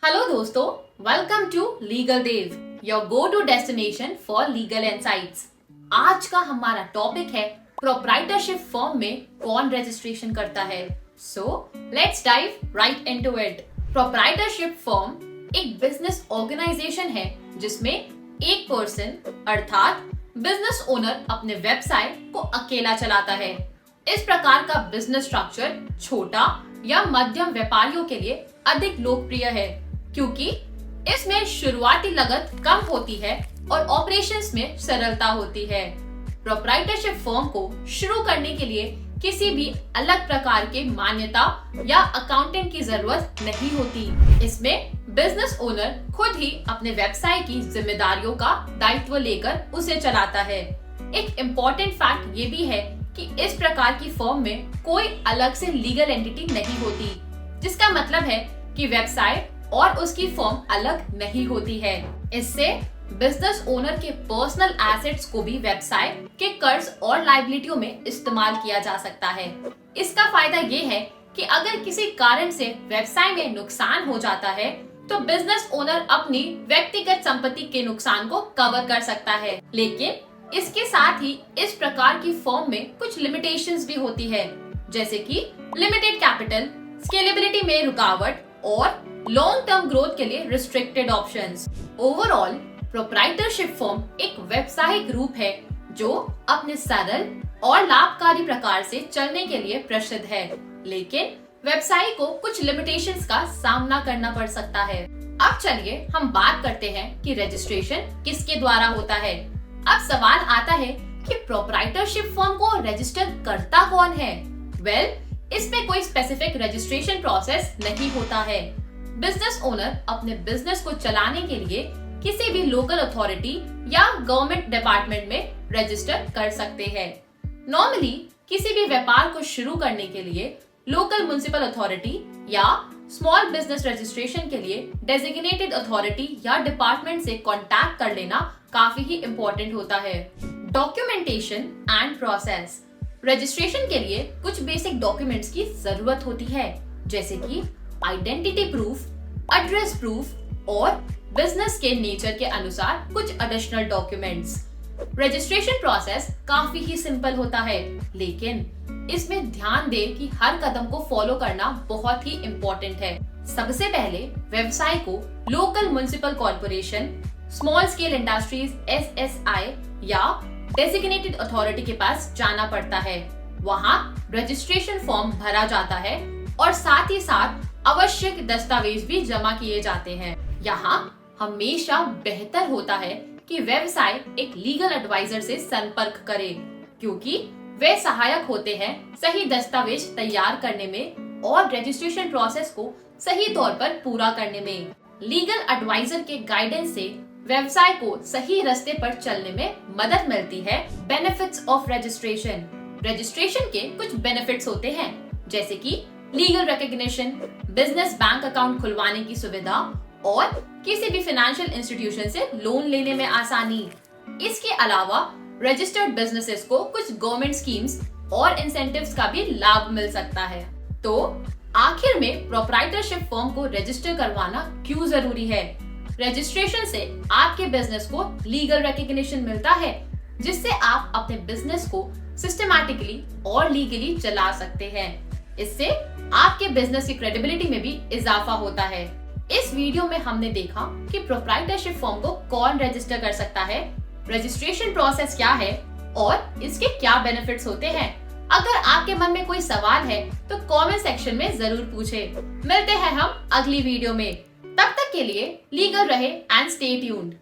Hello दोस्तों, welcome to legal Dev, your go to destination for legal insights. आज का हमारा टॉपिक है प्रोप्राइटरशिप फर्म में कौन रजिस्ट्रेशन करता है। So let's dive right into it. Proprietorship firm एक बिजनेस ऑर्गेनाइजेशन है जिसमें एक पर्सन अर्थात बिजनेस ओनर अपने वेबसाइट को अकेला चलाता है। इस प्रकार का बिजनेस स्ट्रक्चर छोटा या मध्यम व्यापारियों के लिए अधिक लोकप्रिय है क्योंकि इसमें शुरुआती लागत कम होती है और ऑपरेशंस में सरलता होती है। प्रोप्राइटरशिप फर्म को शुरू करने के लिए किसी भी अलग प्रकार के मान्यता या अकाउंटेंट की जरूरत नहीं होती। इसमें बिजनेस ओनर खुद ही अपने वेबसाइट की जिम्मेदारियों का दायित्व लेकर उसे चलाता है। एक इम्पोर्टेंट फैक्ट ये भी है कि इस प्रकार की फर्म में कोई अलग से लीगल एंटिटी नहीं होती, जिसका मतलब है कि वेबसाइट और उसकी फर्म अलग नहीं होती है। इससे बिजनेस ओनर के पर्सनल एसेट्स को भी वेबसाइट के कर्ज और लायबिलिटियों में इस्तेमाल किया जा सकता है। इसका फायदा ये है कि अगर किसी कारण से वेबसाइट में नुकसान हो जाता है तो बिजनेस ओनर अपनी व्यक्तिगत संपत्ति के नुकसान को कवर कर सकता है। लेकिन इसके साथ ही इस प्रकार की फर्म में कुछ लिमिटेशंस भी होती है, जैसे कि लिमिटेड कैपिटल, स्केलेबिलिटी में रुकावट और लॉन्ग टर्म ग्रोथ के लिए restricted options. Overall proprietorship firm एक व्यवसायिक रूप है जो अपने सरल और लाभकारी प्रकार से चलने के लिए प्रसिद्ध है, लेकिन व्यवसाय को कुछ लिमिटेशंस का सामना करना पड़ सकता है। अब चलिए हम बात करते हैं कि रजिस्ट्रेशन किसके द्वारा होता है। अब सवाल आता है कि प्रोप्राइटरशिप फर्म को रजिस्टर करता कौन है। इसमें कोई स्पेसिफिक रजिस्ट्रेशन प्रोसेस नहीं होता है। बिजनेस ओनर अपने बिजनेस को चलाने के लिए किसी भी लोकल अथॉरिटी या गवर्नमेंट डिपार्टमेंट में रजिस्टर कर सकते हैं। नॉर्मली किसी भी व्यापार को शुरू करने के लिए लोकल म्युनिसिपल अथॉरिटी या स्मॉल बिजनेस रजिस्ट्रेशन के लिए डेजिग्नेटेड अथॉरिटी या डिपार्टमेंट से कांटेक्ट कर लेना काफी ही इम्पोर्टेंट होता है। Documentation and process. रजिस्ट्रेशन के लिए कुछ बेसिक डॉक्यूमेंट्स की जरूरत होती है, जैसे कि आइडेंटिटी प्रूफ, एड्रेस प्रूफ और बिजनेस के नेचर के अनुसार कुछ एडिशनल डॉक्यूमेंट्स। रजिस्ट्रेशन प्रोसेस काफी ही सिंपल होता है, लेकिन इसमें ध्यान दें कि हर कदम को फॉलो करना बहुत ही इम्पोर्टेंट है। सबसे पहले व्यवसाय को local municipal corporation, small scale industries SSI या डेजिग्नेटेड अथॉरिटी के पास जाना पड़ता है। वहाँ रजिस्ट्रेशन फॉर्म भरा जाता है और साथ ही साथ आवश्यक दस्तावेज भी जमा किए जाते हैं। यहाँ हमेशा बेहतर होता है कि व्यवसाय एक लीगल एडवाइजर से संपर्क करे, क्योंकि वे सहायक होते हैं सही दस्तावेज तैयार करने में और रजिस्ट्रेशन प्रोसेस को सही तौर पर पूरा करने में। लीगल एडवाइजर के गाइडेंस से व्यवसाय को सही रास्ते पर चलने में मदद मिलती है। Benefits of registration. रजिस्ट्रेशन के कुछ बेनिफिट्स होते हैं, जैसे कि legal recognition, business bank account खुलवाने की सुविधा और किसी भी फाइनेंशियल इंस्टीट्यूशन से लोन लेने में आसानी। इसके अलावा रजिस्टर्ड बिजनेसेस को कुछ गवर्नमेंट स्कीम्स और इंसेंटिव्स का भी लाभ मिल सकता है। तो आखिर में प्रोप्राइटरशिप फर्म को रजिस्टर करवाना क्यों जरूरी है? रजिस्ट्रेशन से आपके बिजनेस को लीगल रिकॉग्निशन मिलता है, जिससे आप अपने बिजनेस को सिस्टमैटिकली और लीगली चला सकते हैं। इससे आपके बिजनेस की क्रेडिबिलिटी में भी इजाफा होता है। इस वीडियो में हमने देखा कि प्रोप्राइटरशिप फर्म को कौन रजिस्टर कर सकता है, रजिस्ट्रेशन प्रोसेस क्या है और इसके क्या बेनिफिट्स होते हैं। अगर आपके मन में कोई सवाल है तो कमेंट सेक्शन में जरूर पूछें। मिलते हैं हम अगली वीडियो में। तब तक के लिए लीगल रहे एंड स्टे ट्यून्ड।